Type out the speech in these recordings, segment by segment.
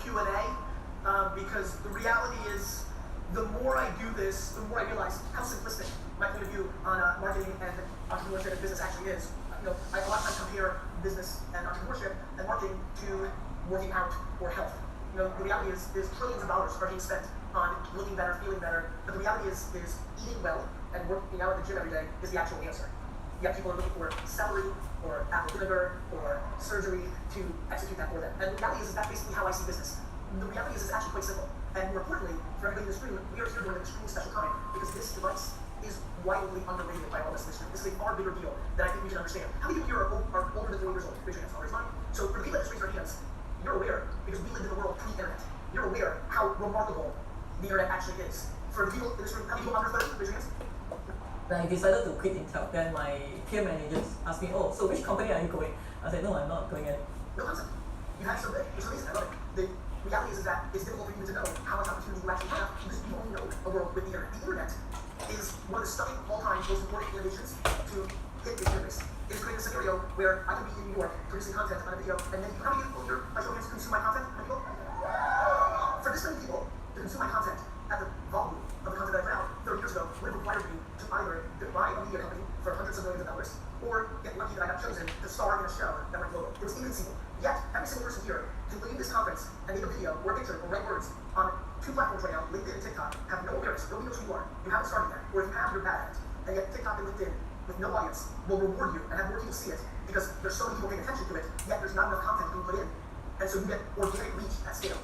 Q&A because the reality is the more I do this, the more I realize how simplistic my point of view on marketing and entrepreneurship and business actually is. I a lot of times compare business and entrepreneurship and marketing to working out or health. The reality is trillions of dollars are being spent on looking better, feeling better, but the reality is eating well and working out at the gym every day is the actual answer. Yet people are looking for celery or apple vinegar or surgery to execute that for them. And the reality is that's basically how I see business. The reality is it's actually quite simple. And more importantly, for everybody in this room, we are here during an extremely special time because this device is wildly underrated by all of us in this room. This is a far bigger deal that I think we should understand. How many people here are older than 40 years old? Raise your hands. I'll raise mine. So for the people that just raise their hands, you're aware, because we lived in the world pre-internet, you're aware how remarkable the internet actually is. For the people in this room, how many people under 30? Raise your hands. When I decided to quit Intel, then my peer managers asked me, oh, so which company are you going? I said, no, I'm not going in. No concept. You have so big. It's amazing. I love it. The reality is that it's difficult for you to know how much opportunity you actually have because you only know a world with the internet. The internet is one of the stunning, all-time, most important innovations to hit the interface. It's creating a scenario where I can be in New York producing content on a video, and then how many people here, by show of hands, consume my content? How many people? For this many people to consume my content at the volume of the content that I put out 30 years ago would have required me to either buy a media company for hundreds of millions of dollars or get lucky that I got chosen to star in a show that went global. It was inconceivable. Yet, every single person here can leave this conference and make a video or a picture or write words on 2 platforms right now, LinkedIn and TikTok, have no awareness, nobody knows who you are. You haven't started yet, or if you have, you're bad at it. And yet TikTok and LinkedIn, with no audience, will reward you and have more people see it because there's so many people paying attention to it, yet there's not enough content being put in. And so you get organic reach at scale.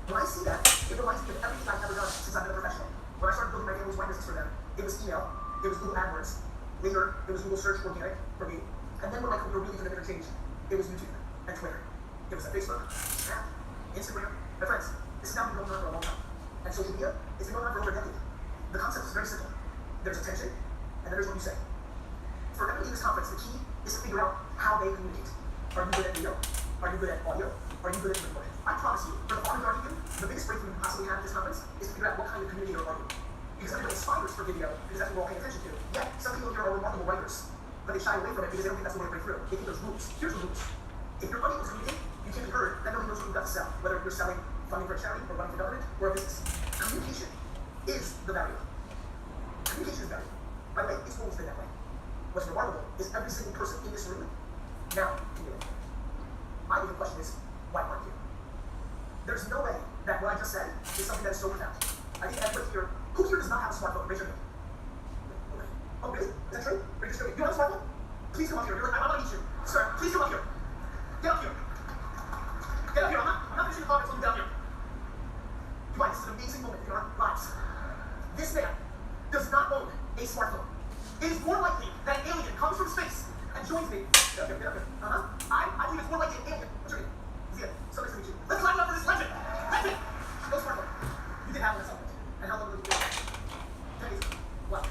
When I see that, it reminds me of everything I've ever done since I've been a professional. When I started building my family's wine business for them, it was email, it was Google AdWords, later it was Google Search Organic for me, and then when my career really took a bigger change, it was YouTube and Twitter. It was Facebook, Snap, Instagram. My friends, this has now been going on for a long time. And social media, it's been going on for over a decade. The concept is very simple. There's attention, and then there's what you say. For everybody in this conference, the key is to figure out how they communicate. Are you good at video? Are you good at audio? Are you good at recording? I promise you, for the far majority of you, the biggest breakthrough you can possibly have at this conference is to figure out what kind of communicator are you. Because everybody aspires for video, because that's what we're all paying attention to. Yet, some people here are remarkable writers, but they shy away from it because they don't think that's the way to break through. They think there's rules. Here's the rules. If you're unable to communicate, you can't be heard, then nobody knows what you've got to sell. Whether you're selling funding for a charity, or running for government, or a business. Communication is the barrier. Communication is the barrier. By the way, it's always been that way. What's remarkable is every single person in this room now can do it. My big question is, why aren't you? There's no way that what I just said is something that is so profound. I think everybody here, who here does not have a smartphone? Raise your hand. Okay. Oh, really? Is that true? Raise your hand. You have a smartphone? Please come up here. I'm gonna meet you. Sir, please come up here. Get up here. Get up here. I'm not finishing the conference until you get up here. Right, this is an amazing moment in our lives. This man does not own a smartphone. It is more likely that an alien comes from space and joins me. Get up here, get up here. I believe it's more likely an alien. What's your name? Zia. So nice to meet you. Let's clap it up for this legend. Legend! No smartphone. You did have one at some point. And how long did you do it? 10 days ago. What?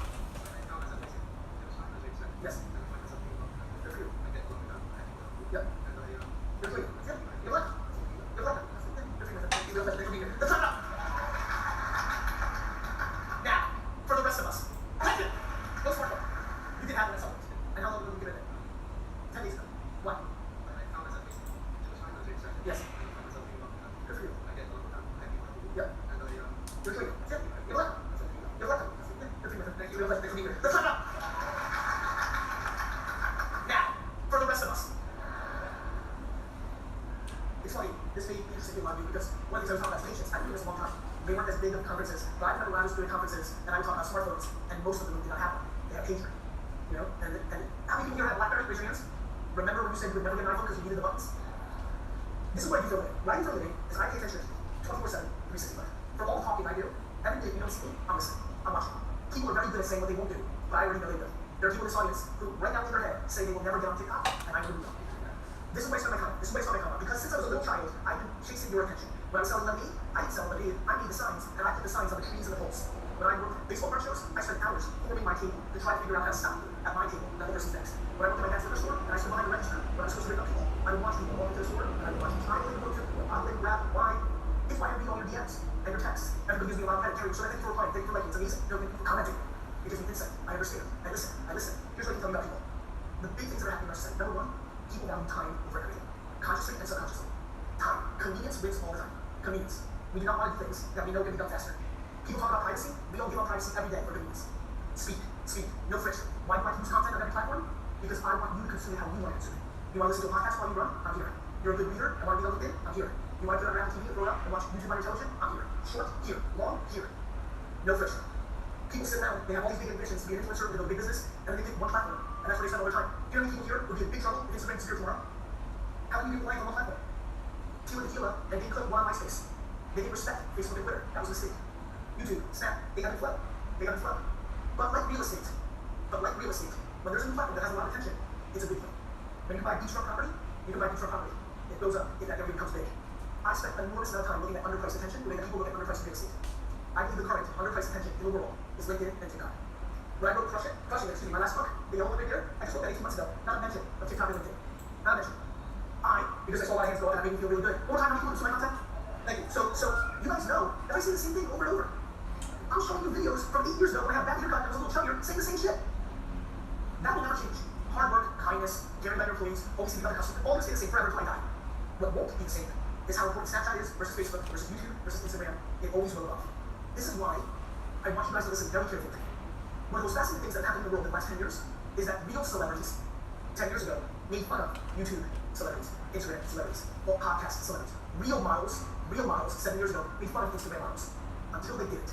Yes. Good for you. Yep. You're clean. Yep. You're lucky. You're lucky. Good for you. Let's clap it up. Now, for the rest of us. Legend! No smartphone. You did have one at some point. And how long did you give it? 10 days ago. What? Yes. Good for you. Yep. You're clean. Yep. You're lucky. You're lucky. Good for you. Thank you. Thanks for being here. Let's clap it up. Now, for the rest of us. It's funny, this may be interesting to a lot of you because one of the things I was talking about is patience. I've been doing this a long time. They weren't as big of conferences, but I've been around doing conferences and I was talking about smartphones, and most of them did not have one. They had a pager. And how many people here have BlackBerry? Raise your hands. Remember when you said you would never get an iPhone because you needed the buttons? This is what I do for a living. What I do for a living is I pay attention 24/7, 365. For all the talking I do, every day if you don't see me, I'm listening. I'm watching. People are very good at saying what they won't do, but I already know they will. There are people in this audience who, right now in their head, say they will never get on TikTok, and I wouldn't know. This is why I spent my time. This is why I spent my time. Because since I was a little child, I've been chasing your attention. When I was selling lemonade, I didn't sell lemonade. I made the signs, and I put the signs on the trees and the poles. When I worked baseball card shows, I spent hours forming my table to try to figure out how to stop at my table, not the person's next. When I worked at my dad's liquor store, and I stood behind the register, when I was supposed to pick up people, I would watch people walk into the store, and I would watch them try to go to a bottle, grab wine. It's why I read all your DMs and your texts. Everybody gives me a lot Carrie, so thank you for replying, thank you for liking, it's amazing. No, thank you for commenting. It gives me insight. I understand. I listen. Here's what I can tell you about people. The big things that are happening in our society. Number one, people value time over everything. Consciously and subconsciously. Time. Convenience wins all the time. Convenience. We do not want to do things that we know can be done faster. People talk about privacy. We don't give up privacy every day for convenience. Speed. No friction. Why do I use content on every platform? Because I want you to consume it how you want to consume it. You want to listen to a podcast while you run? I'm here. You're a good reader and want to be on LinkedIn? I'm here. You want to put on Apple TV and grow up and watch YouTube on your television? I'm here. Short? Here. Long? Here. No friction. People sit around, they have all these big ambitions to be an influencer, to build a big business, and then they pick one platform, and that's where they spend all their time. Do you know how many people here would be in big trouble if Instagram disappeared tomorrow? How many people relying on one platform? Tila Tequila and Big Clip won on MySpace. They didn't respect Facebook and Twitter. That was a mistake. YouTube, Snap, they got to flow. But like real estate, when there's a new platform that has a lot of attention, it's a good thing. When you buy beachfront property, it goes up if that ever becomes big. I spent an enormous amount of time looking at underpriced attention, the way that people look at underpriced real estate. I believe the current underpriced attention in the world is LinkedIn and TikTok. When I wrote Crushing It, my last book, the yellow one right there, I just wrote that 18 months ago. Not a mention of TikTok and LinkedIn. Not a mention. Because I saw a lot of hands go up and that made me feel really good. One more time, how many people consume my content? Thank you. So you guys know that I say the same thing over and over. I'm showing you videos from 8 years ago when I had a bad haircut and I was a little chubbier, saying the same shit. That will never change. Hard work, kindness, caring about your employees, always thinking about the customer, all gonna stay the same forever until I die. What won't be the same is how important Snapchat is versus Facebook versus YouTube versus Instagram. It always will evolve. This is why I want you guys to listen very carefully. One of the most fascinating things that have happened in the world in the last 10 years is that real celebrities, 10 years ago, made fun of YouTube celebrities, Instagram celebrities, or podcast celebrities. Real models, 7 years ago, made fun of Instagram models until they did it.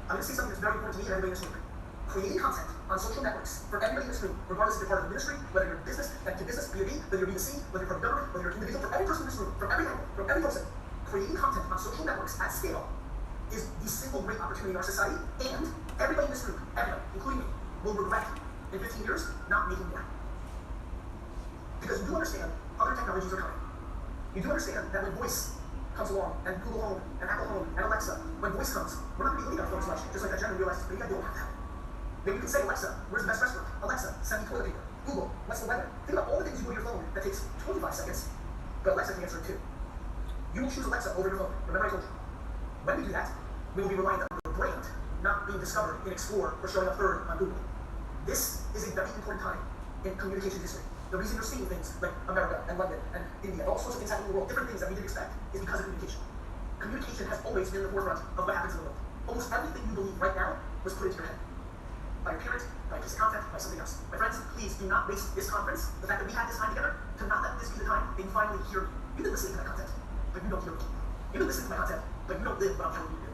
I'm going to say something that's very important to me and everybody in this room. Creating content on social networks for everybody in this room, regardless if you're part of the ministry, whether you're in business, B2B, whether you're B2C, whether you're part of government, whether you're an individual, for every person in this room, from every angle, from every person, creating content on social networks at scale is the single great opportunity in our society, and everybody in this room, everybody, including me, will regret in 15 years not making more. Because you do understand other technologies are coming. You do understand that when voice comes along, and Google Home, and Apple Home, and Alexa, when voice comes, we're not going to be leaving our phones much, just like that gentleman realizes, maybe I don't have that. Maybe you can say, Alexa, where's the best restaurant? Alexa, send me toilet paper. Google, what's the weather? Think about all the things you do on your phone that takes 25 seconds, but Alexa can answer it too. You will choose Alexa over your phone. Remember I told you. When we do that, we will be relying on your brand not being discovered in Explore or showing up third on Google. This is a very important time in communication history. The reason you're seeing things like America and London and India, all sorts of things happening in the world, different things that we didn't expect, is because of communication. Communication has always been in the forefront of what happens in the world. Almost everything you believe right now was put into your head. By your parent, by a piece of content, by something else. My friends, please do not waste this conference, the fact that we had this time together, to not let this be the time that you finally hear me. You've been listening to my content, but you don't hear me. You've been listening to my content, but you don't live what I'm telling you to do.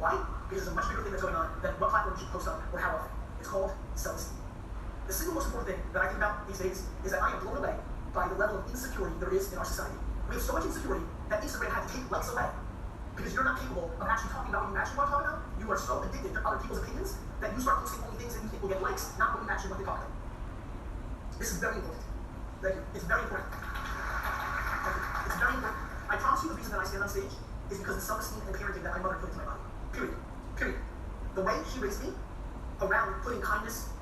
Why? Because there's a much bigger thing that's going on than what platform you should post on or how often. It's called self-esteem. The single most important thing that I think about these days is that I am blown away by the level of insecurity there is in our society. We have so much insecurity that Instagram had to take likes away. Because you're not capable of actually talking about what you actually want to talk about. You are so addicted to other people's opinions that you start posting only things that you think will get likes, not what you actually want to talk about. This is very important. Thank you. It's very important. It's very important. I promise you the reason that I stand on stage is because of self-esteem and parenting that my mother put into my body. Period. The way she raised me around putting kindness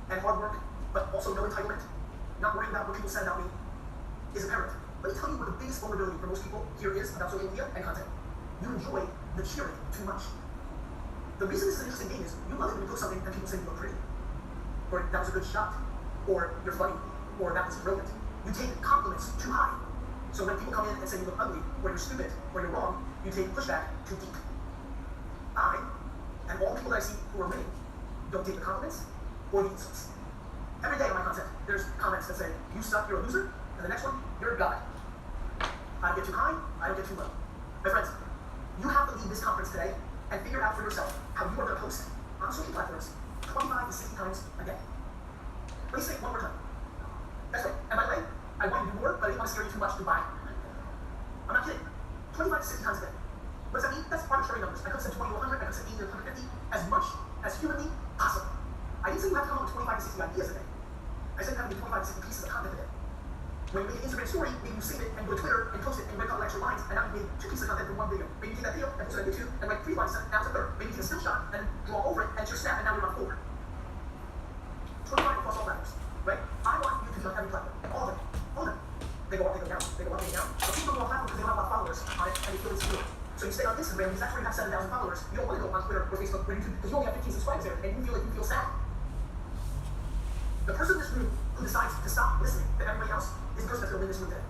and hard work, but also no entitlement, not worrying about what people said about me, is apparent. Let me tell you what the biggest vulnerability for most people here is about social media and content. You enjoy the cheering too much. The reason this is an interesting game is you love it when you post something and people say you look pretty, or that was a good shot, or you're funny, or that was brilliant. You take compliments too high. So when people come in and say you look ugly, or you're stupid, or you're wrong, you take pushback too deep. I, and all the people that I see who are winning, don't take the compliments or the insults. Every day on my content, there's comments that say, you suck, you're a loser, and the next one, you're a god. I don't get too high, I don't get too low. My friends, you have to leave this conference today and figure out for yourself how you are going to post on social platforms 25 to 60 times a day. Let me say it one more time. That's right. And by the way, I want you to do more, but I didn't want to scare you too much to buy. I'm not kidding. 25 to 60 times a day. What does that mean? That's arbitrary numbers. I could have said 20 to 100, I could have said 80 to 150, as much as humanly possible. I didn't say you have to come up with 25 to 60 ideas a day. I said you have to do 25 to 60 pieces of content a day. When you make an Instagram story, maybe you save it and go to Twitter and post it and write a couple extra lines, and now you made 2 pieces of content from 1 video. Maybe you take that video and post it on YouTube and write 3 lines, now it's a 3rd. Maybe you take a still shot and draw over it and it's your snap, and now you're on 4. 25 across all platforms, right? I want you to be on every platform. All of them. They go up, they go down. But people go on platforms because they don't have a lot of followers on it and they feel insecure. So So you stay on Instagram because that's where you have 7,000 followers. You don't want to go on Twitter or Facebook or YouTube because you only have 15 subscribers there and you feel like you feel sad. The person in this room who decides to stop listening to everybody else is the person that's going to win this room today.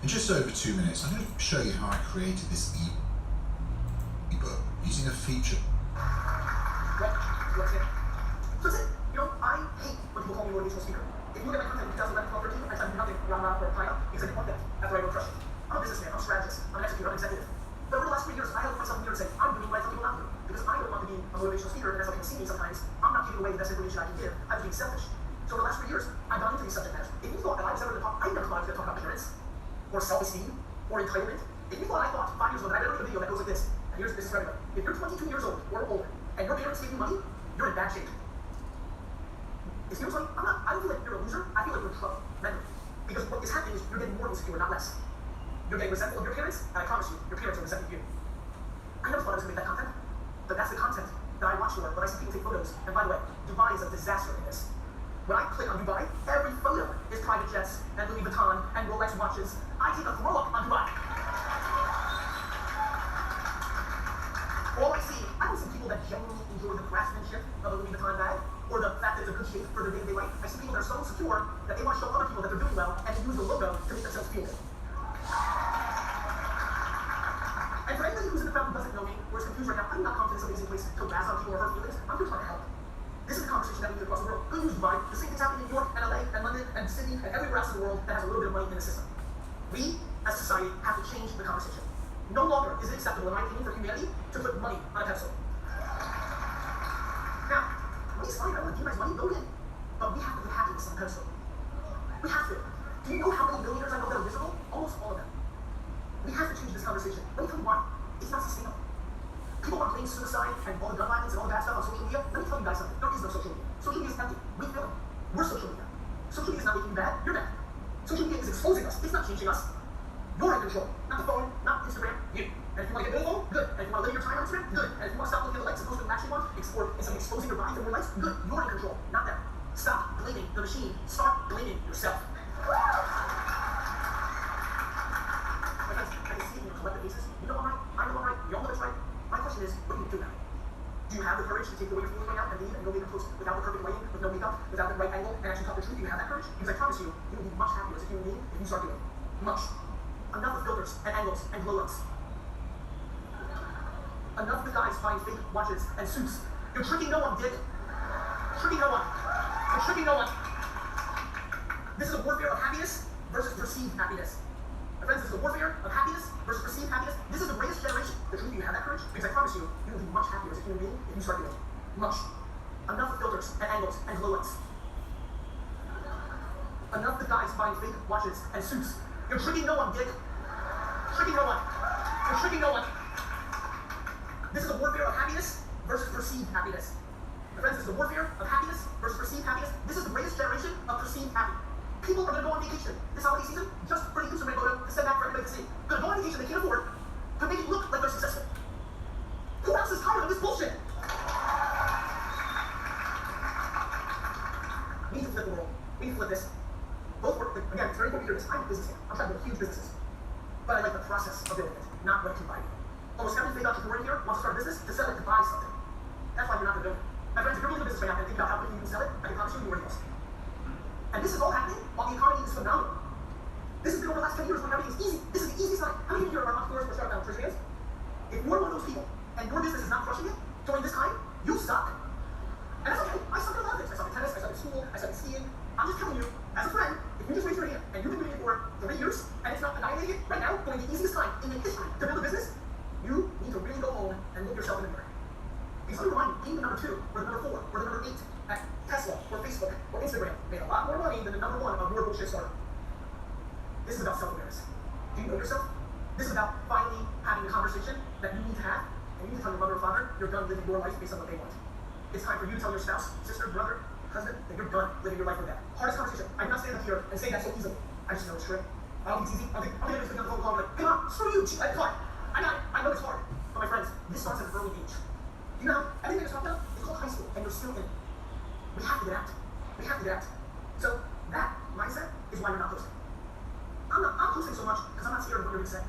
In just over 2 minutes, I'm going to show you how I created this ebook using a feature. Well, let's get it. So that's it. You know, I hate when people call me a motivational speaker. If you look at my content in 2011, 12, 13, I tried to do nothing around or Pile because I didn't want that after I wrote Crush It. I'm a businessman, I'm a strategist, I'm an executor, I'm an executive. But over the last 3 years, I have put myself in here and say, I'm doing what I tell people not to do. Because I don't want to be a motivational speaker, and as people see me sometimes, I'm not giving away the best information I can give. I'm being selfish. So over the last 3 years, I've gone into these subject matters. If you thought that I was ever going to talk, I never thought I was going to talk about parents, or self-esteem, or entitlement. If you thought I thought 5 years ago that I'd ever make a video that goes like this, and here's this is for everybody. If you're 22 years old or older, and your parents give you money, you're in bad shape. Excuse me, I don't feel like you're a loser, I feel like you're in trouble, mentally. Because what is happening is you're getting more insecure, not less. You're getting resentful of your parents, and I promise you, your parents are resenting you. I never thought I was going to make that content, but that's the content that I watch for when I see people take photos. And by the way, Dubai is a disaster in this. When I click on Dubai, every photo is private jets, and Louis Vuitton, and Rolex watches. I take a throw up on Dubai. All I see, I don't see people that genuinely enjoy the craftsmanship of a Louis Vuitton bag, or the fact that it's a good shape for their day-to-day life. I see people that are so insecure that they want to show other people that they're doing well, and they use the logo to make themselves feel good. And for anybody who's in the crowd who doesn't know me, or is confused right now, I'm not confident somebody's in place to razz on people or hurt feelings. I'm just trying to help. This is a conversation that we do across the world. Go use Dubai. The same thing's happening in New York and LA and London and Sydney and everywhere else in the world that has a little bit of money in the system. We, as a society, have to change the conversation. No longer is it acceptable, in my opinion, for humanity to put money on a pedestal. Now, money's fine. I want to give you guys money, go in. But we have to put happiness on a pedestal. We have to. Do you know how many millionaires I know that are miserable? Almost all of them. We have to change this conversation. Let me tell you why. It's not sustainable. People want to blame suicide and all the gun violence and all the bad stuff on social media. Let me tell you guys something. There is no social media. Social media is empty. We feel it. We're social media. Social media is not making you bad. You're bad. Social media is exposing us. It's not changing us. You're in control. Not the phone, not Instagram, you. And if you want to get rid of the phone, good. And if you want to limit your time on Instagram, good. And if you want to stop looking at the likes and post what you actually want, or instead of exposing your body to more likes, good. You're in control, not them. Stop blaming the machine. Start blaming yourself. My friends, I can see it in your collective faces. You know I'm right. I know I'm right. You all know it's right. My question is, what do you do now? Do you have the courage to take away your feelings right now and leave and go make a post without the perfect lighting, with no makeup, without the right angle, and actually talk the truth? Do you have that courage? Because I promise you, you will be much happier as a human being if you start doing it. Much. Enough of filters and angles and glow-ups. Enough of the guys buying fake watches and suits. You're tricking no one, dick. Tricking no one. You're tricking no one. This is a warfare of happiness versus perceived happiness. My friends, this is a warfare of happiness versus perceived happiness. This is the greatest generation. The truth, you have that courage? Because I promise you, you will be much happier as a human being if you start doing it. Much. Enough of filters and angles and glow-ups. Enough of the guys buying fake watches and suits. You're tricking no one, dick. Tricking no one. You're tricking no one. This is a warfare of happiness versus perceived happiness. My friends, this is a warfare of happiness versus perceived happiness. This is the greatest generation of perceived happiness. People are going to go on vacation this holiday season just for the Instagram photo to send back for everybody to see. Going to go on vacation they can't afford to make it look like they're successful. Who else is tired of this bullshit? We need to flip the world. We need to flip this. Both work. Again, it's very important to hear this. I'm a businessman. I'm trying to build huge businesses. But I like the process of building it, not what it can buy you. Almost every fake entrepreneur in here wants to start a business to sell it to buy something. That's why you're not going to build it. My friends, if you're building a business right now and think about how quickly you can sell it, I can promise you you're worthless. And this is all happening while the economy is phenomenal. This has been over the last 10 years when everything is easy. This is the easiest time. How many of you are entrepreneurs or startup entrepreneurs? If you're one of those people and your business is not crushing it during this time, you suck. And that's okay. I suck at a lot of things. I suck at tennis, I suck at school, I suck at skiing. I'm just telling you, as a friend, if you just raise your hand and you've been doing it for 3 years and it's not annihilated right now, during the easiest time in the history to build a business, you need to really go home and look yourself in the mirror. Because let me remind you, being the number 2, or the number 4, or the number 8 at Tesla, or Facebook, or Instagram made a lot more money than the number 1 of your bullshit startup. This is about self-awareness. Do you know yourself? This is about finally having the conversation that you need to have, and you need to tell your mother or father you're done living your life based on what they want. It's time for you to tell your spouse, sister, brother, husband, that you're done living your life with them. Hardest conversation. I'm not standing up here and saying that so easily. I just know it's true. I don't think it's easy. I'm going to on the phone call and be like, hey mom, screw you, I got it. I got it. I know it's hard. But my friends, this starts at an early age. You know, everything that's talked about, it's called high school, and you're still in it. We have to get out. We have to get out. So that mindset is why you're not posting. I'm posting so much because I'm not scared of what you're going to say.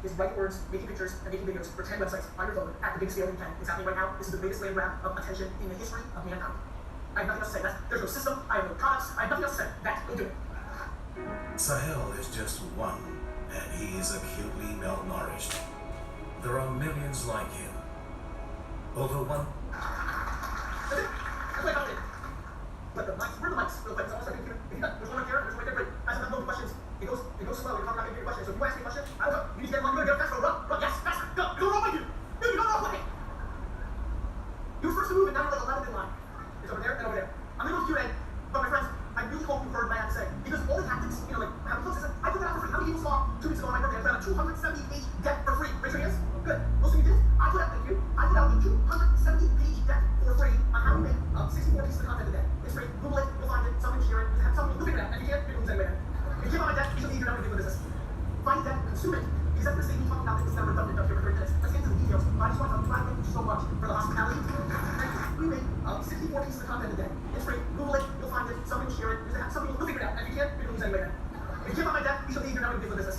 is writing words, making pictures, and making videos for 10 websites on your phone at the biggest scale you can. It's happening right now. This is the biggest land grab of attention in the history of mankind. I have nothing else to say. There's no system, I have no products, I have nothing else to say. Go do it. Sahel is just one, and he is acutely malnourished. There are millions like him. Over one. That's it. That's what I got it. But the mics, where are the mics? Real quick, it's almost like there's one right there, there's one right there, great. Guys, I have no questions. It goes slow, you're not going to get your questions. So if you ask me a question, I will go. You need to get one, you're going to get faster, run, yes, faster, go wrong way, dude. Dude, you go wrong way. You were first to move, and now you're like 11th in line. It's over there and over there. I'm going to go to Q&A, but my friends, I really hope you heard what I had to say. Because all the tactics, like, how close is it? I put that out for free. How many people saw 2 weeks ago on my birthday? I put out a 270-page deck for free. Raise your hands. Good. Most of you did. I put out, thank you. I put out a 270-page deck for free on how to make 64 pieces of content a day. It's free. Google it. You'll find it. Someone can share it. Someone will figure it out. And if you can't, you're going to anyway. If you can't find my deck, you should leave your number to do business. Find a deck, consume it. Because that's going to save me talking about things that are redundant up here for 30 minutes. Let's get into the details. But I just want to thank you so much for the hospitality. Thank you. We make 64 pieces of content a day. It's free. Google it. You'll find it. Someone can share it. Someone will figure it out. And if you can't, you're going to anyway. If you can't find my deck, you should leave your number to do business.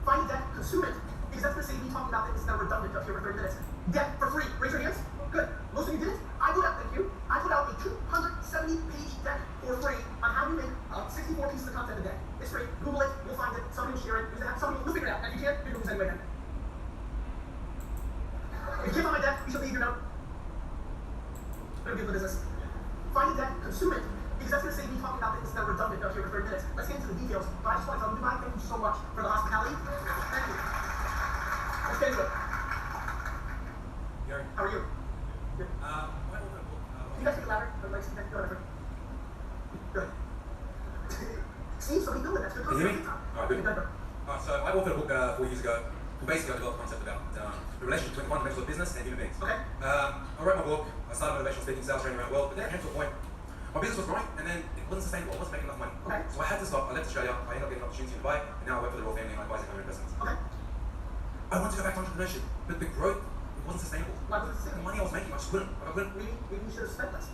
Find a deck, consume it. Because that's going to save me talking about things that are redundant up here for 30 minutes. Deck for free. Raise your hands. Good. Most of you did it. I put out, thank you. I put out a 270-page deck for free on how to make 64 pieces of content a day. It's free. Google it. You'll find it. Someone will share it. Someone will figure it out. And if you can't, you're going to anyway. If you can't find my deck, you should leave your note. Better get the business. Find a deck, consume it. Because that's going to save me talking about things that are redundant up here for 30 minutes. Let's get into the details. But I just want to tell you, Dubai, thank you so much for the hospitality. Thank you. Let's get into it. Gary. How are you? Good. Can you guys make it louder? Like, go ahead. Good. See, so we do it. That's good. Can you hear me? Alright, good. Good. Alright, so I authored a book 4 years ago. Basically, I developed a concept about the relationship between fundamentals of business and human beings. Okay. I wrote my book. I started motivational speaking, sales training around the world. But then it came to a point. My business was growing, and then it wasn't sustainable. I wasn't making enough money. Okay. So I had to stop. I left Australia. I ended up getting an opportunity in Dubai, and now I work for the royal family and I advise on investments. Okay. I wanted to go back to entrepreneurship, but the growth wasn't sustainable. Why was it sustainable? The money I was making, I just couldn't. Maybe you should have spent less.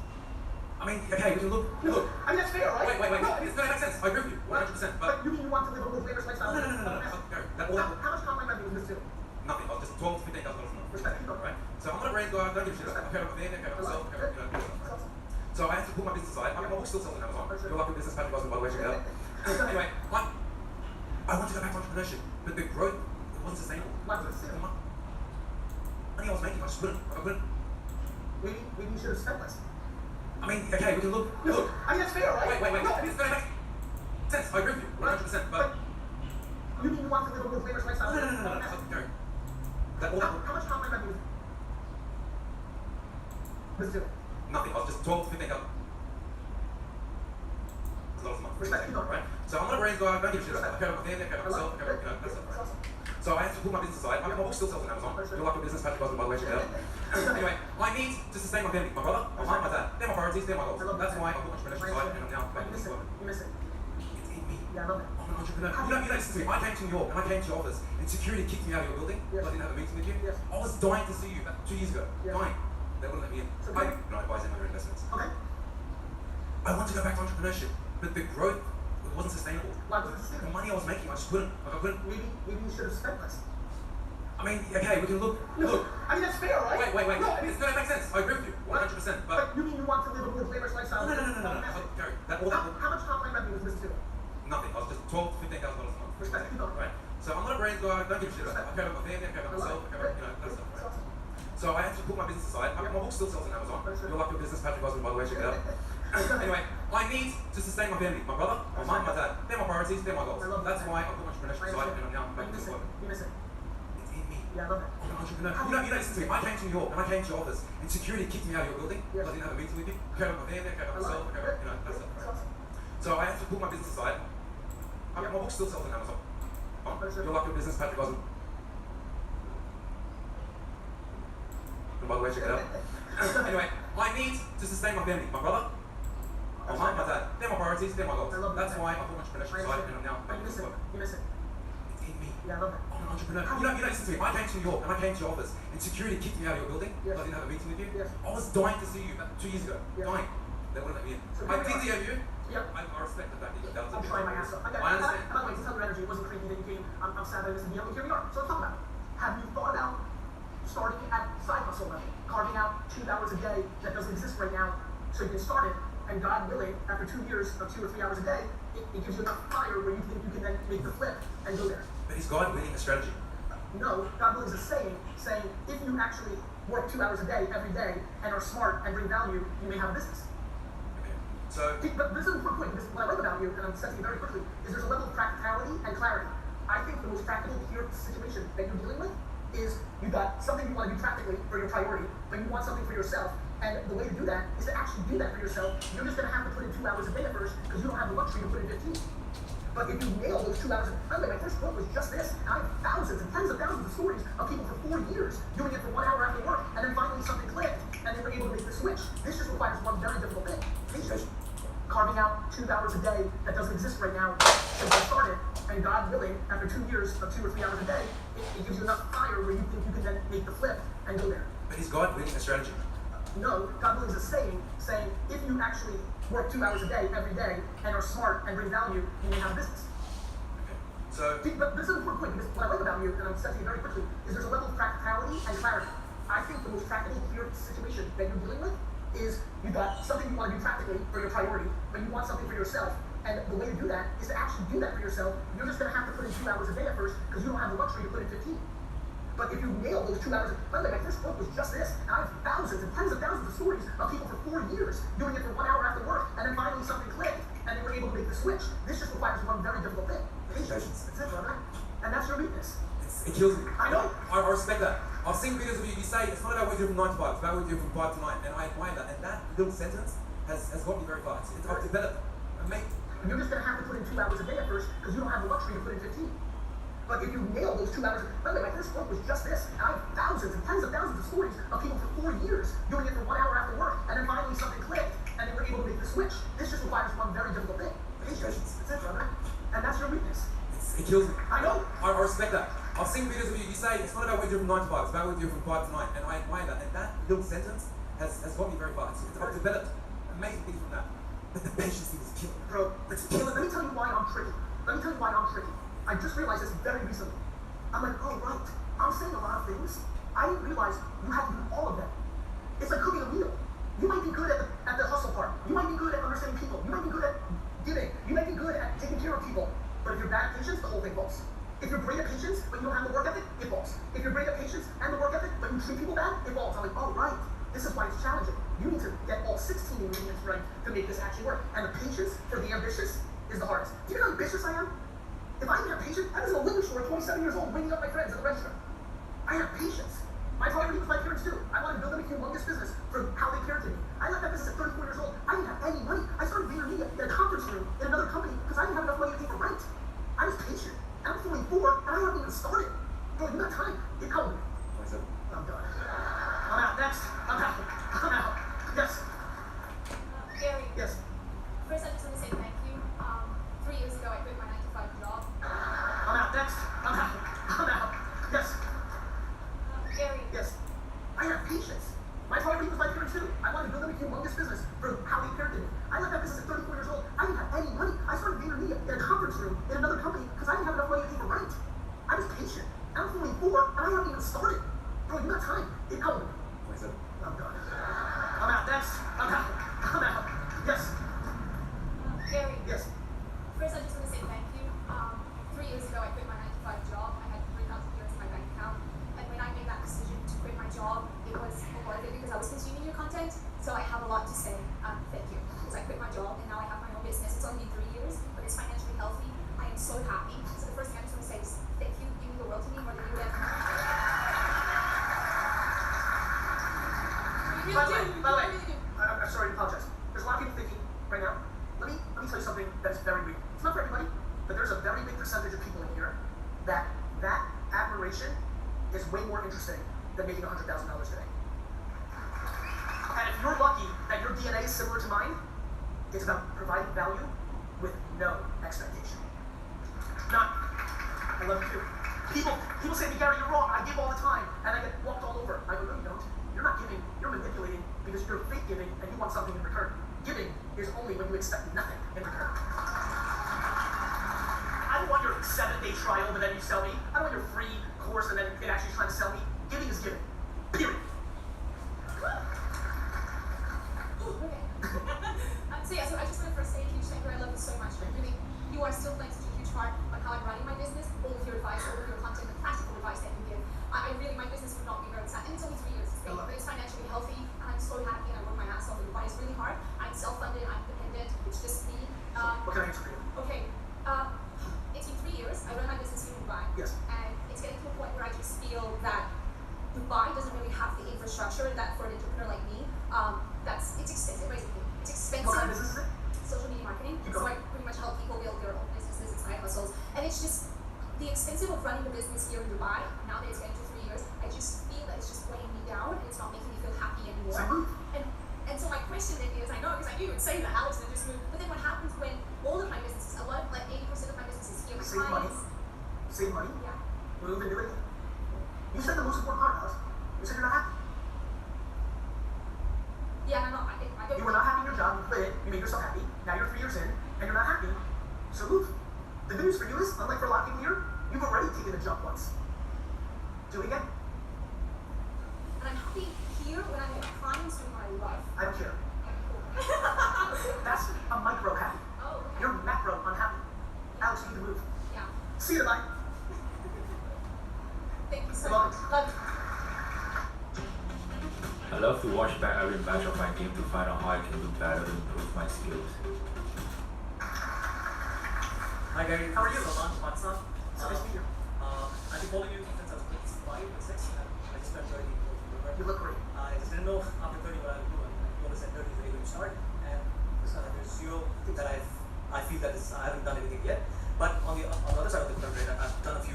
I mean, okay, we can look. No, I mean, that's fair, right? Wait. No, It's going to make sense. I agree with you, 100%. But you mean you want to live a more glamorous lifestyle? No. How much online revenue was this too? Nothing. I was just 12 to 15,000 dollars a month. Respect. Keep going. Right? So I'm not a brand guy. I don't give a shit. I care about them. I care about myself. I care about So I had to put my business aside. I mean, my book still sells on Amazon. You're like a business, Patrick Osman, by the way, check it out. Anyway, I want to go back to entrepreneurship, but the growth wasn't sustainable. Why was it sustainable? The money I was making, I just couldn't. Maybe you should have spent less. I mean, okay, we can look. No, I mean, that's fair, right? Wait. No, It's going to make sense. I agree with you, 100%. But you mean you want to live a more glamorous lifestyle? No. How much online revenue was it? Nothing. I was just 12 to 15,000 dollars a month. Respect. Keep going. Right? So I'm not a brand guy. I don't give a shit. I care about them. I care about myself. I care about that stuff. Right? So I had to put my business aside. I mean, my book still sells on Amazon. You're like a business, Patrick Osman, by the way, check it out. Anyway, I need to sustain my family. My brother, my mom, my dad. They're my priorities. They're my goals. That's why I put entrepreneurship aside, and I'm now back in this world. You miss it. It's in me. Yeah, I love it. I'm an entrepreneur. You know, listen to me. I came to New York and I came to your office, and security kicked me out of your building. Yes. I didn't have a meeting with you. Yes. I was dying to see you about 2 years ago. Yes. Dying. They wouldn't let me in. So I advise them on their investments. Okay. I want to go back to entrepreneurship, but the growth wasn't sustainable. Why was it The sustainable? money I was making, I just couldn't. Maybe you should have spent less. I mean, okay, we can look. No, I mean, that's fair, right? Wait. No, It's going to make sense. I agree with you, 100%. But you mean you want to live a more glamorous lifestyle? No. Gary, How much online revenue was this too? nothing. I was just 12 to 15,000 dollars a month. Respect. Keep going. Right? So I'm not a brand guy. I don't give a shit. I care about my family. I care about myself. I care about that stuff. Right? So I had to put my business aside. I mean, my book still sells on Amazon. You're like a business, Patrick Osman, by the way, check it out. Anyway, I need to sustain my family. My brother, my mom, my dad. They're my priorities. They're my goals. That's why I put entrepreneurship aside, and I'm now back in this world. You miss it. It's in me. Yeah, I love it. I'm an entrepreneur. You know, listen to me. I came to New York and I came to your office, and security kicked me out of your building. Yes. I didn't have a meeting with you. I care about my family. I care about myself. I care about that stuff. Right? So I had to put my business aside. I mean, my book still sells on Amazon. You're like a business, Patrick Osman. By the way, check it out. Anyway, I need to sustain my family. My brother, my mom, my dad. They're my priorities. They're my goals. That's why I put entrepreneurship aside, and I'm now back in this world. You miss it. It's in me. Yeah, I love it. I'm an entrepreneur. You know, listen to me. I came to New York and I came to your office, and security kicked me out of your building. Yes. I didn't have a meeting with you. Yes. I was dying to see you about 2 years ago. Yes. Dying. They wouldn't let me in. So I did DM you. Yeah. I respect the fact that you got I'm trying my ass off. I understand. By the way, to tell your energy, it wasn't creepy that you came. I'm sad that I missed the deal, but here we are. So let's talk about it. Have you thought about starting at side hustle level, carving out 2 hours a day that doesn't exist right now, so you can start it, and God willing, after 2 years of 2 or 3 hours a day, it gives you enough fire where you think you can then make the flip and go there. But is God winning a strategy? No, God willing is a saying if you actually work 2 hours a day every day and are smart and bring value, you may have a business. Okay. So, But this is an important point, because what I like about you, and I'm sensing it very quickly, is there's a level of practicality and clarity. I think the most practical here situation that you're dealing with is you got something you want to do practically for your priority, but you want something for yourself. And the way to do that is to actually do that for yourself. You're just going to have to put in 2 hours a day at first, because you don't have the luxury to put in 15. But if you nail those 2 hours, by the way, my first book was just this, and I have thousands and tens of thousands of stories of people for 4 years doing it for 1 hour after work, and then finally something clicked, and they were able to make the switch. This just requires one very difficult thing: patience. Carving out 2 hours a day that doesn't exist right now, so you start it, and God willing, after 2 years of 2 or 3 hours a day, it gives you enough fire where you think you can then make the flip and go there. but is God winning a strategy? No, God willing is a saying if you actually work 2 hours a day every day and are smart and bring value, you may have a business. Okay. So, But this is an important point, because what I like about you, and I'm sensing it very quickly, is there's a level of practicality and clarity. I think the most practical here situation that you're dealing with is you got something you want to do practically for your priority, but you want something for yourself. And the way to do that is to actually do that for yourself. You're just going to have to put in 2 hours a day at first, because you don't have the luxury to put in 15. But if you nail those 2 hours, by the way, my first book was just this, and I have thousands and tens of thousands of stories of people for 4 years doing it for 1 hour after work, and then finally something clicked, and they were able to make the switch. This just requires one very difficult thing: patience. That's it, brother. And that's your weakness. it kills me. I know. I respect that. I've seen videos of you say it's not about what you do from 9 to 5, it's about what you do from 5 to 9, and I admire that. And that little sentence has got me very far. I've developed a mate. You're just going to have to put in 2 hours a day at first, because you don't have the luxury to put in 15. But if you nail those 2 hours, by the way, my first book was just this, and I have thousands and tens of thousands of stories of people for 4 years doing it for 1 hour after work, and then finally something clicked, and they were able to make the switch. This just requires one very difficult thing: patience. That's it, brother. And that's your weakness. It kills me. I know. I respect that. I've seen videos of you say it's not about what you do from 9 to 5, it's about what you do from 5 to 9, and I admire that. And that little sentence has got me very far. I've developed amazing things from that. But the patience thing is killing me. Bro, it's killing. Let me tell you why I'm tricky. I just realized this very recently. I'm like, oh right, I'm saying a lot of things. I didn't realize you have to do all of them. It's like cooking a meal. You might be good at the hustle part. You might be good at understanding people. You might be good at giving. You might be good at taking care of people. But if you're bad at patience, the whole thing falls. If you're great at patience, but you don't have the work ethic, it falls. If you're great at patience and the work ethic, but you treat people bad, it falls. I'm like, oh right, this is why it's challenging. You need to get all 16 ingredients right to make this actually work. And the patience for the ambitious is the hardest. Do you know how ambitious I am? If I didn't have patience, I was in a liquor store at 27 years old, ringing up my friends at the register. I have patience. My priority was my parents too. I wanted to build them a humongous business for how they cared to me. I left that business at 34 years old. I didn't have any money. I started VaynerMedia in a conference room in another company because I didn't have enough money to pay for rent. I was patient. I'm 44 and I haven't even started. Bro, you got time. Get coming. 27. I'm done. I'm out. Next. I'm out. Yes. Gary, Yes. first I just want to say thank you. 3 years ago I quit my 9 to 5 job. I'm out. Next. I'm out. Yes. Gary, Yes. I have patience. My priority was my parents too. I wanted to build them a humongous business for how they cared to me. I left that business at 34 years old. I didn't have any money. I started VaynerMedia in a conference room in another company because I didn't have enough money to pay for rent. I was patient. I'm 44 and I haven't even started. Bro, you got time. Get coming. 27. I'm done. I'm out. Next. I'm out. Yes. Gary, Yes. first I just want to say thank you. 3 years ago I quit my 9 to 5 job. I had $3,000 in my bank account. And when I made that decision to quit my job, it was worth it because I was consuming your content. So I have a lot to say. Thank you. Because I quit my job and now I have my own business. It's only been 3 years, but it's financially healthy. I am so happy. So the first thing I just want to say is thank you. You mean the world to me more than you ever. By the way, I'm sorry to apologize. There's a lot of people thinking right now. Let me tell you something that is very weak. It's not for everybody, but there's a very big percentage of people in here that admiration is way more interesting than making $100,000 today. And if you're lucky that your DNA is similar to mine, it's about providing value with no expectation. None. I love you too. People say to me, Gary, you're wrong. I give all the time, and I get walked all over. I go, no, you don't. You're not giving. You're manipulating because you're fake giving, and you want something in return. Giving is only when you expect nothing in said the most important part of you said you're not happy. Yeah, I'm not. I don't. You were not happy in your job, you quit it, you made yourself happy, now you're 3 years in, and you're not happy, so move. The good news for you is, unlike for a lot of people here, you've already taken a jump once. Do it again. And I'm happy here when I'm with clients doing what I love. I don't care. Cool. That's a micro happy. Oh, okay. You're macro unhappy. Alex, you need to move. Yeah. See you tonight. Thank you so You're much. welcome. Love you. I love to watch back every match of my game to find out how I can do better to improve my skills. Hi Gary, How are you? Salman, Pakistan. So nice to meet you. I've been following you since I was 5 or 6, and I just turned 30. You look great. I just didn't know after 30 what I would do, and you always said 30 is the age to start, and there's zero that I feel that I haven't done anything yet. But on the other side of the coin, right, I've done a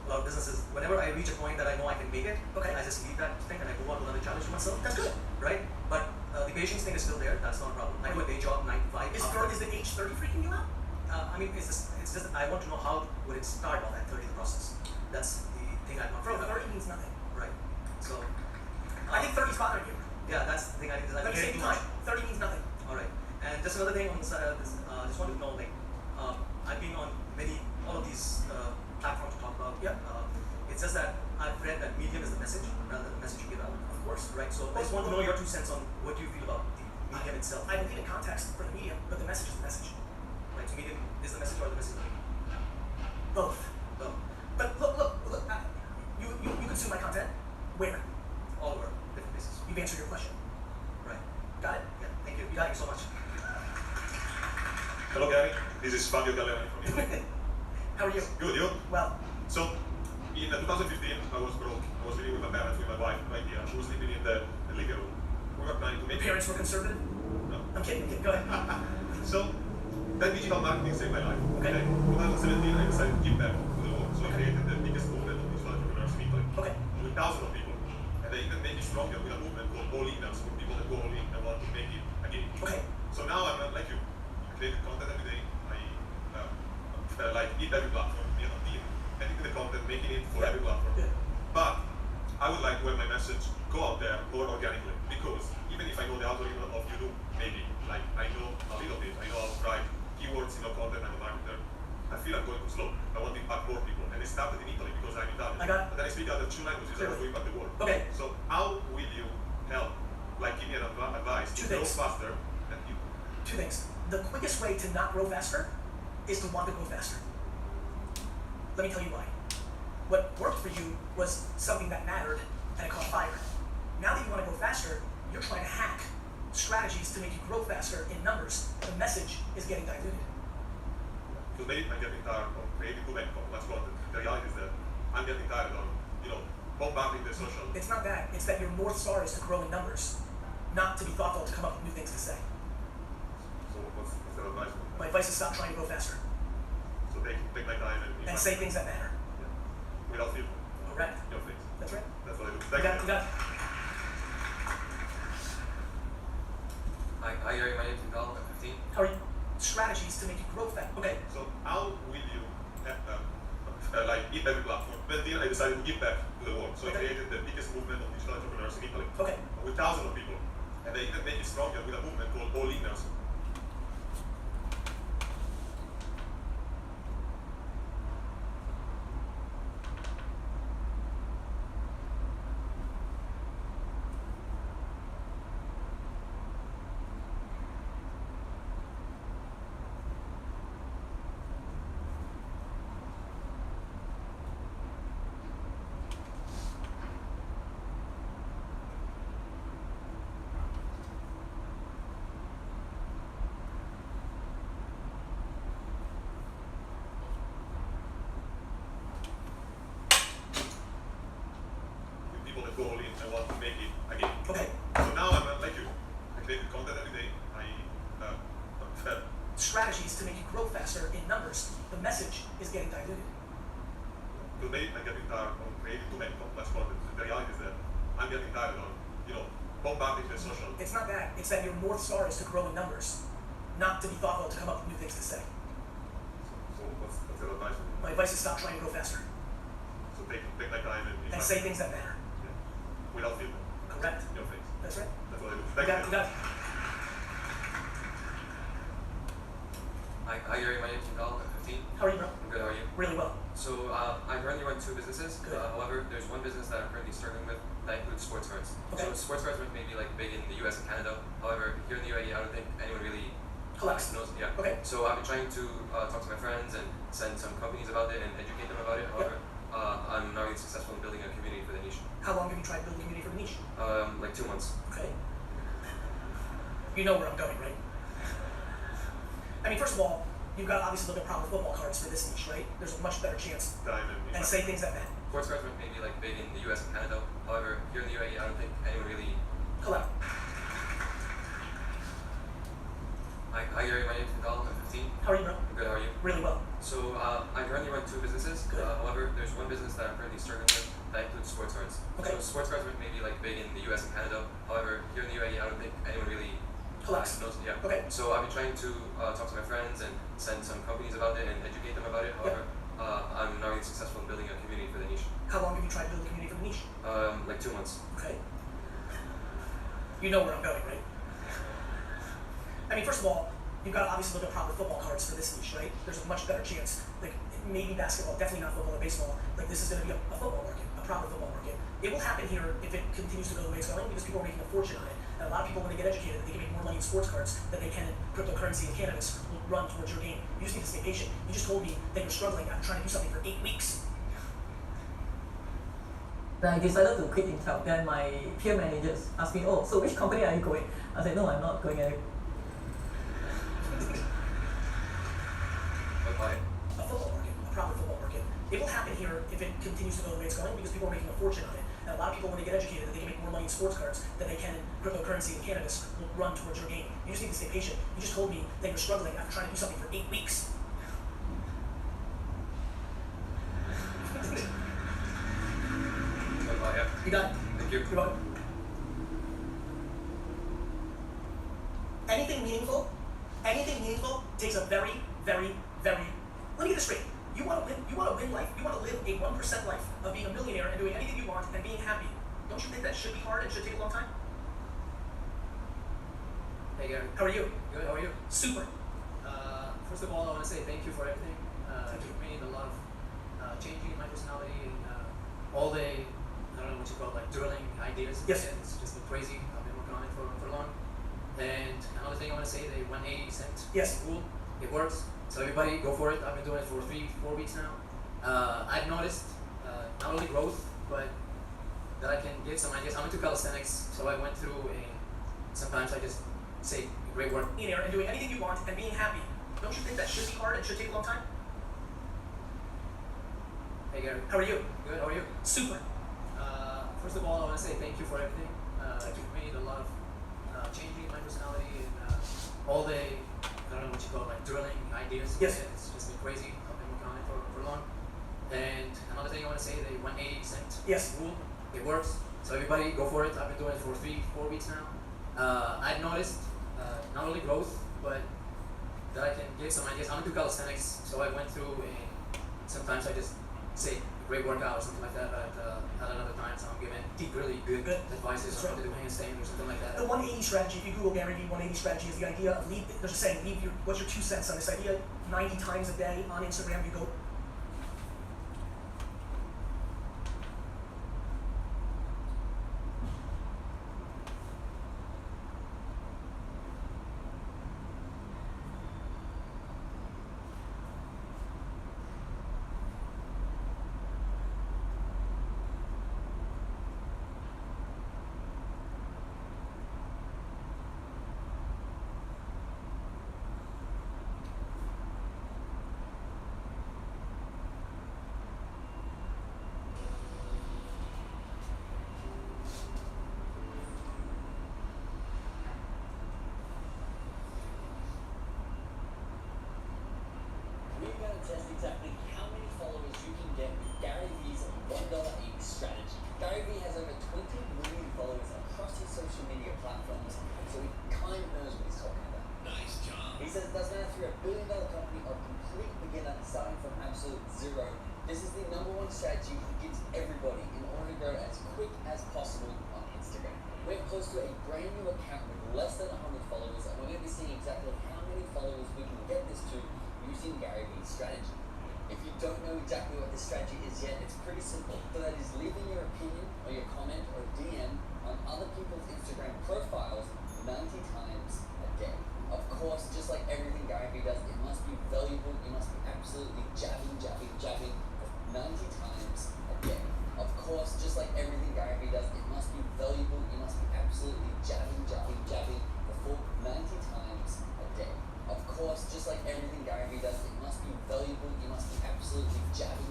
lot of businesses. Whenever I reach a point that I know I can make it, Okay. I just leave that thing and I go on to another challenge for myself. That's good. Right? But the patience thing is still there. That's not a problem. I do a day job, 9 to 5. Is the age 30 freaking you out? I mean, it's just I want to know how would it start on that 30 the process. That's the thing I'm not Bro, figured out. 30 means nothing. Right. So I think 30 is bothering you. yeah, that's the thing I think is Let me say too too much. much. 30 means nothing. All right. And just another thing on the side of this, just wanted to know, like, I've been on all of these platforms to talk about. Yep. It's just that I've read that medium is the message rather than the message you give out. Of course. Right. So I just want to know your 2 cents on what you feel about the medium itself. I believe in context for the medium, but the message is the message. Right. So medium is the message or the message? Both. Well, But look. You consume my content. Where? all over different places. You've answered your question. Right. Got it? Yeah. Thank you. Thank you so much. Hello Gary, this is Fabio Galleone from Italy. How are you? Good, you? Well, So, in 2015, I was broke. I was living with my parents, with my wife, my dear. She was living in the living room. We were planning to make parents were conservative? No. I'm kidding. Go ahead. So, that digital marketing saved my life. Okay. 2017, I decided to give back to the world. So I Okay. created the biggest movement of digital entrepreneurs in Italy. Okay. With thousands of people. And they even made it stronger with a movement called all-inners, with people that go all in and want to make it again. Okay. So now I'm not like you. I create content every day. I like eat every platform, editing the content, making it for every platform. Yeah. But I would like to have my message go out there more organically, because even if I know the algorithm of YouTube, maybe like I know a little bit, I know how to write keywords in your content, I'm a marketer. I feel I'm going too slow. I want to impact more people, and I started in Italy because I'm Italian. I got it. But then I speak other 2 languages. I want to impact the world. Okay. So how will you help? Like give me an advice to 2 grow things. faster than you? 2 things. The quickest way to not grow faster is to want to grow faster. Let me tell you why. What worked for you was something that mattered and it caught fire. Now that you want to go faster, you're trying to hack strategies to make you grow faster in numbers. The message is getting diluted. Today I'm getting tired of creating too much content. The reality is that I'm getting tired of, bombarding the social. It's not that. It's that your North Star is to grow in numbers, not to be thoughtful to come up with new things to say. So what's the advice? My advice is stop trying to go faster So take my time and say things that matter. without fear. Correct. Your things. That's right. That's what I do. You Thank got it. You got it. Hi Gary, my name is Miguel, I'm 15. How are you? Strategies to make you grow fast. Okay. So how will you eat every platform? Well, then I decided to give back to the world. So I Okay. created the biggest movement of digital entrepreneurs in Italy. Okay. With thousands of people. And they even make it stronger with a movement called all-inners. People that go all in and want to make it again. Okay. So now I'm not like you. I create content every day. Strategies to make you grow faster in numbers. The message is getting diluted. Today I'm getting tired of creating too much content. The reality is that I'm getting tired of, bombarding the social. It's not that. It's that your North Star is to grow in numbers, not to be thoughtful to come up with new things to say. So what's the advice? My advice is stop trying to grow faster So take my time And say things that matter. without filter. Correct. Your face. That's right. That's what I do. You Thank got, you. you got. Hi Gary, my name's Miguel, I'm 15. How are you, bro? I'm good, how are you? Really well. So I currently run 2 businesses. Good. However, there's one business that I'm currently struggling with that includes sports cards. Okay. So sports cards may be like big in the US and Canada. However, here in the UAE, I don't think anyone really Collects. knows. Yeah. Okay. So I've been trying to talk to my friends and send some companies about it and educate them about it. However, I'm not really successful in building a community for the niche. How long have you tried building a community for the niche? Like 2 months. Okay. You know where I'm going, right? I mean, first of all, you've got obviously look at proper football cards for this niche, right? There's a much better chance. Time And say things that matter. Sports cards may be like big in the US and Canada. However, here in the UAE, I don't think anyone really. Collect. Hi Gary, my name's Miguel, I'm 15. How are you, bro? I'm good, how are you? Really well. So I currently run 2 businesses. Good. However, there's one business that I'm currently struggling with that includes sports cards. Okay. So sports cards may be like big in the US and Canada. However, here in the UAE, I don't think anyone really Collects. knows. Yeah. Okay. So I've been trying to talk to my friends and send some companies about it and educate them about it. However, I'm not really successful in building a community for the niche. How long have you tried building a community for the niche? Like 2 months. Okay. You know where I'm going, right? I mean, first of all, you've got to obviously look at proper football cards for this niche, right? There's a much better chance, like maybe basketball, definitely not football or baseball. Like this is going to be a football market, a proper football market. It will happen here if it continues to go the way it's going because people are making a fortune on it. And a lot of people, when they get educated, they can make more money in sports cards than they can in cryptocurrency and cannabis will run towards your game. You just need to stay patient. You just told me that you're struggling after trying to do something for 8 weeks. Then I decided to quit Intel. Then my peer managers asked me, "Oh, so which company are you going?" I said, "No, I'm not going anywhere." Bye. A football market, a proper football market. It will happen here if it continues to go the way it's going because people are making a fortune on it. And a lot of people, when they get educated, they can make more money in sports cards than they can in cryptocurrency and cannabis will run towards your game. You just need to stay patient. You just told me that you're struggling after trying to do something for 8 weeks. Bye. Yeah. You got it. Thank you. You're welcome. Anything meaningful takes a very, very, very. Let me get this straight. You want to win life. You want to live a 1% life of being a millionaire and doing anything you want and being happy. Don't you think that should be hard and should take a long time? Hey Gary. How are you? Good, how are you? Super. First of all, I want to say thank you for everything. Thank you. You've made a lot of changing in my personality and all the, I don't know what you call it, like drilling ideas. Yes. It's just been crazy. I've been working on it for long. And another thing I want to say, the 180 cent Yes. rule, it works. So everybody go for it. I've been doing it for 3-4 weeks now. I've noticed not only growth, but that I can give some ideas. I'm into calisthenics, so I went through and sometimes I just say great work. And doing anything you want and being happy. Don't you think that should be hard and should take a long time? Hey Gary. How are you? Good, how are you? Super. First of all, I want to say thank you for everything. Thank you. You've made a lot of changing in my personality and all the, I don't know what you call it, like drilling ideas. Yes. It's just been crazy. I've been working on it for long. And another thing I want to say, the 180 cent Yes. rule, it works. So everybody go for it. I've been doing it for 3-4 weeks now. I've noticed not only growth, but that I can give some ideas. I'm into calisthenics, so I went through and sometimes I just say great workout or something like that, but at another time, so I'm giving really good advices on how to do handstand or something like that. The 180 strategy, if you Google Garyvee, 180 strategy is the idea of there's a saying, what's your 2 cents on this idea? 90 times a day on Instagram, you go We're going to test exactly how many followers you can get with Garyvee's $1.80 strategy. Garyvee has over 20 million followers across his social media platforms, so he kind of knows what he's talking about. Nice job. He says it doesn't matter if you're a $1 billion company or a complete beginner starting from absolute zero. This is the #1 strategy he gives strategy is yet. It's pretty simple. So that is leaving your opinion or your comment or DM on other people's Instagram profiles 90 times a day. Of course, just like everything Garyvee does, it must be valuable. You must be absolutely jabbing 90 times a day. Of course, just like everything Garyvee does, it must be valuable. You must be absolutely jabbing for 90 times a day. Of course, just like everything Garyvee does, it must be valuable. You must be absolutely jabbing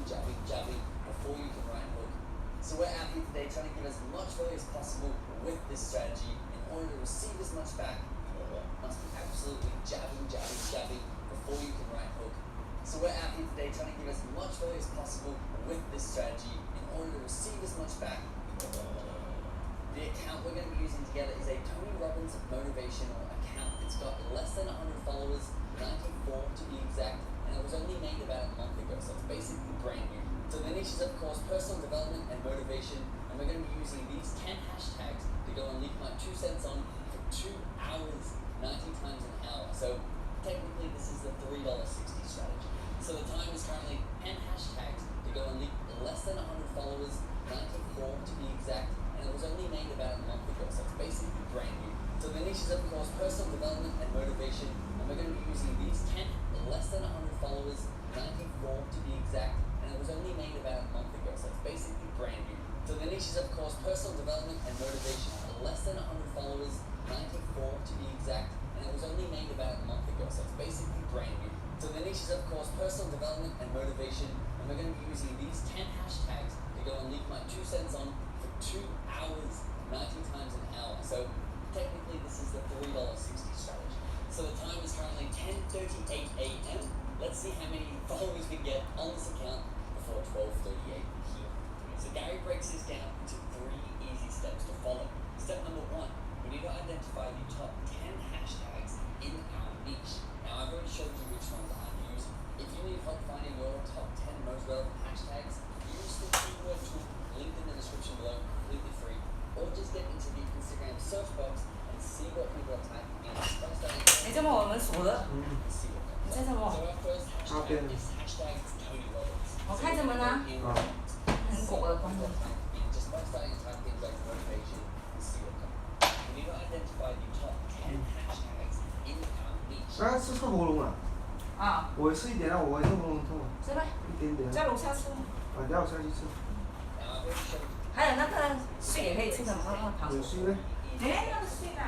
before you can right hook. So we're out here today trying to give as much value as possible with this strategy. In order to receive as much back, you must be absolutely jabbing before you can right hook. So we're out here today trying to give as much value as possible with this strategy. In order to receive as much back, the account we're going to be using together is a Tony Robbins motivational account. It's got less than 100 followers, 94 to be exact, and it was only made about a month ago, so it's basically brand new. So the niche is of course personal development and motivation, and we're going to be using these 10 hashtags to go and leave my 2 cents on for 2 hours, 90 times an hour. So technically this is the $3.60 strategy. So the time is currently 10 hashtags to go and leave less than 100 followers, 94 to be exact, and it was only made about a month ago, so it's basically brand new. So the niche is of course personal development and motivation, and we're going to be using these 10 less than 100 followers, 94 to be exact, and it was only made about a month ago, so it's basically brand new. So the niche is of course personal development and motivation, less than 100 followers, 94 to be exact, and it was only made about a month ago, so it's basically brand new. So the niche is of course personal development and motivation, and we're going to be using these 10 hashtags to go and leave my 2 cents on for 2 hours, 90 times an hour. So technically this is the $3.60 strategy. So the time is currently 10:38 a.m. Let's see how many followers we get on this account before 12:38 p.m. So Gary breaks this down into 3 easy steps to follow. Step number 1, we need to identify the top 10 hashtags in our niche. Now I've already showed you which ones I'm using. If you need help finding your top 10 most relevant hashtags, use the keyword tool linked in the description below, completely free, or just get into the Instagram search box and see what people are typing in.你这么我们熟了，你在什么？ So our first hashtag is hashtag Tony Robbins. 我开着门啊，很狗的关门。 Just by starting to type things like motivation and see what comes. We need to identify the top 10 hashtags in our niche. 刚刚吃错喉咙了。啊。我吃一点啊，我这喉咙痛。是呗。一点点。在楼下吃。啊，等下我下去吃。还有那个碎也可以吃的，那个糖。有碎呢？哎，那个碎的。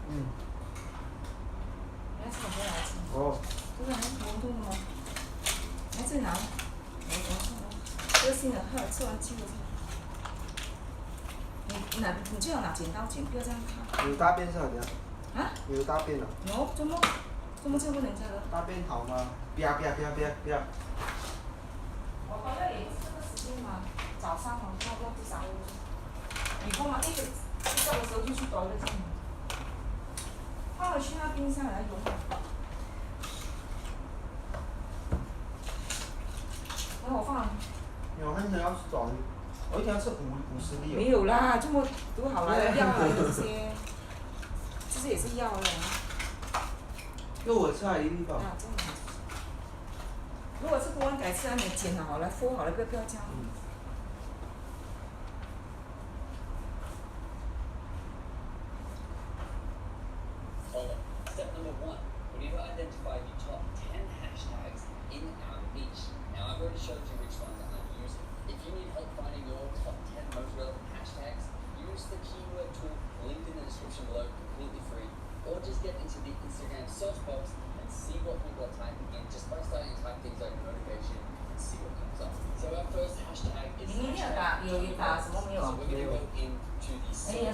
嗯。你要吃我回来吃。哦。不是还喉咙痛吗？来这里拿。这个新的，喝了吃完记录。你最好拿剪刀剪，不要这样看。有大便是好的。啊？有大便了。有，怎么这问人家的？大便好吗？不要。我回来也不是这个时间嘛，早上嘛，要不啥？以后嘛，一直睡觉的时候就去多一个镜。放回去那冰箱来用。等我放。我很想要吃早，我一天要吃50粒。没有啦，这么多好了，药啊这些，这些也是药了。肉我吃了1粒吧。啊，这样。如果吃不完改吃啊，你剪好了，敷好了，不要这样。Step number 1, we need to identify the top 10 hashtags in our niche. Now I've already showed you which ones I'm using. If you need help finding your top 10 most relevant hashtags, use the keyword tool linked in the description below, completely free, or just get into the Instagram search box and see what people are typing in just by starting to type things like motivation and see what comes up. So our first hashtag is hashtag. So we're going to go into the search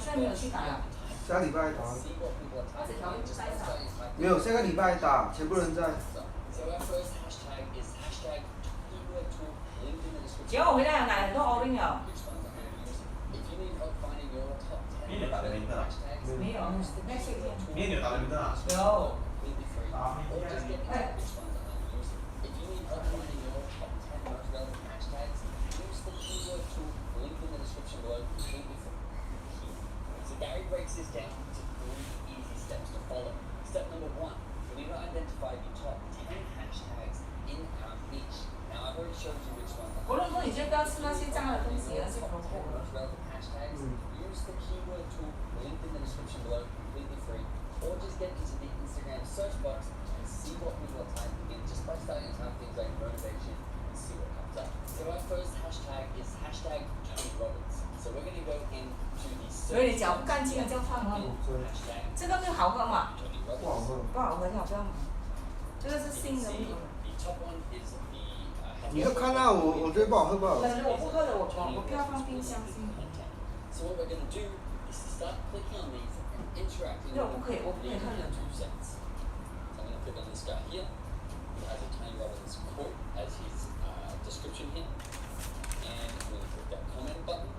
box. 下个礼拜打。 See what people are typing in just by starting to type 没有，下个礼拜打，全部人在。 So our first hashtag is hashtag keyword tool linked in the description. 结果我回来买很多 orange 了。 Which ones I'm going to use? If you need help finding your top 10 明天打雷明特啊？ hashtags, 没有 use the keyword tool 明天你有打雷明特啊？ 有。 completely free. Or just get into which ones I'm using. If you need help finding your top 10 most relevant hashtags, use the keyword tool linked in the description below, completely free. So Gary breaks this down into 3 easy steps to follow. 你就不要吃那些炸的东西，那些火锅了。 relevant hashtags, use the keyword tool linked in the description below, completely free, or just get into the Instagram search box and see what people are typing in just by starting to type things like motivation and see what comes up. So our first hashtag is hashtag Tony Robbins. So we're going to go into the 所以你脚不干净的叫烫了。 hashtag 这个没有好喝嘛？ Tony 不好 Robbins. 喝。不好喝的不要买。这个是 You 新 can 的 see 味道。 the top one is the 你要看啊，我觉得不好喝不好喝。反正我不喝的，我不要放冰箱新的。 So what we're going to do is to start clicking on these and interacting with them, leaving their 2 cents. So I'm going to click on this guy here, who has a Tony Robbins quote as his description here, and I'm going to click that comment button.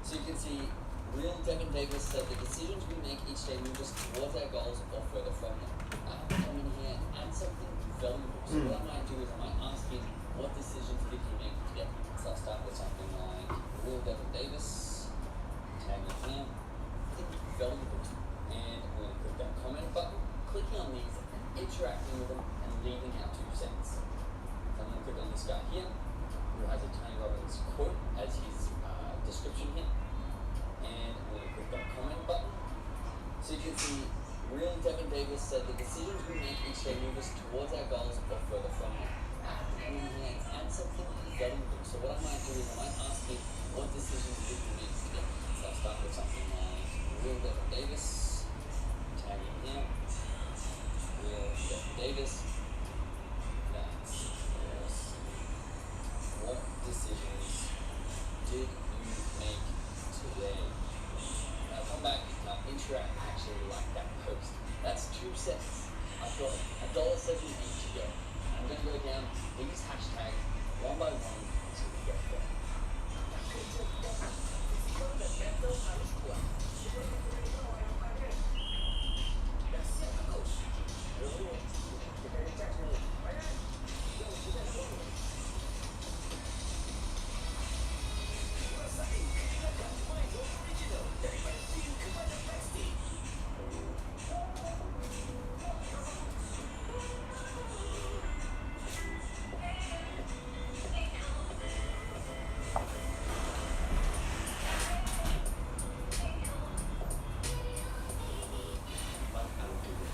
So you can see, real Devin Davis said the decisions we make each day move us towards our goals or further from them. I have to come in here and add something valuable. So what I might do is I might ask him, what decisions did you make today? So I'll start with something like, real Devin Davis. Tag it here, valuable, and we're going to click that comment button, clicking on these and interacting with them and leaving our 2 cents. So I'm going to click on this guy here, who has a Tony Robbins quote as his description here, and we're going to click that comment button. So you can see, real Devin Davis said the decisions we make each day move us towards our goals or further from them. I have to come in here and add something valuable. So what I might do is I might ask him, what decisions did you make today? So I'll start with something like real Devin Davis, tag in here, real Devin Davis, that's yes. What decisions did you make today? Now come back and I'll interact actually like that post. That's 2 cents. I've got $1.78 to go. I'm going to go down these hashtags one by one until we get there.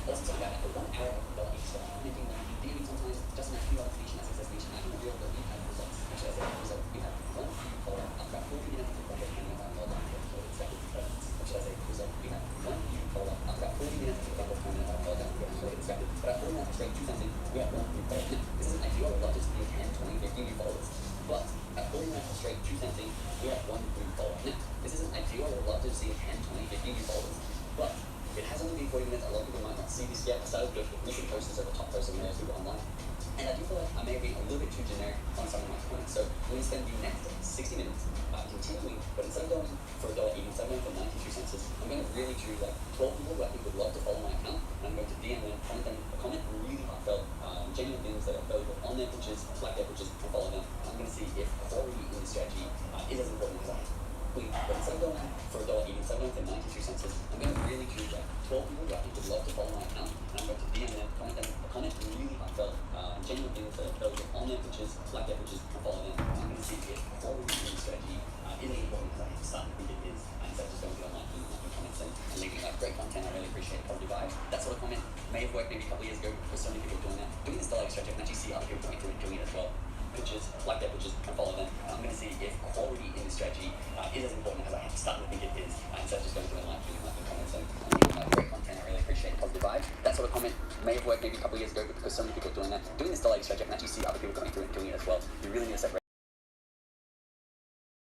Let's talk about it for 1 hour of ability. So making them daily sometimes doesn't have to be on station as success station. I can reveal that we have results. Which as a result, we have 1 view follower up about 40 minutes to project and our log on for which as a result, we have 1 view follower up about 40 minutes to project and our log on for expected. But at 40 minutes straight 2 something, we have 1 view follower. Now, this isn't ideal. I'd love to be 10, 20, 50 view followers. But at 40 minutes straight 2 something, we have 1 view follower. Now, this isn't ideal. I'd love to see 10, 20, 50 view followers. But it has only been 40 minutes. A lot of people might not see this yet. I started with missing posters at the top post of most people online. And I do feel like I may have been a little bit too generic on some of my comments. So we're going to spend the next 60 minutes continuing, but instead of going for $1 even, instead of going for 92 cents, I'm going to really choose like 12 people who I think would love to follow my account, and I'm going to DM them, comment them, a comment really heartfelt, genuine things that are valuable on their pictures, like their pictures, and follow them. And I'm going to see if quality in this strategy is as important as I but instead of going for $1 even, instead of going for 92 cents, I'm going to really choose like 12 people who I think would love to follow my account, and I'm going to DM them, comment really heartfelt, genuine things that are valuable on their pictures, like their pictures, and follow them. And I'm going to see if quality in this strategy is as important as I start to think it is, instead of just going to online comments and leaving like great content. I really appreciate positive vibes. That sort of comment may have worked maybe a couple of years ago because so many people are doing that. Doing this daily strategy, I can actually see other people going through and doing it as well. Pictures, like their pictures, and follow them. And I'm going to see if quality in this strategy is as important as I start to think it is, instead of just going through and liking comments and leaving like great content. I really appreciate positive vibes. That sort of comment may have worked maybe a couple of years ago because so many people are doing that. Doing this daily strategy, I can actually see other people going through and doing it as well. You really need to separate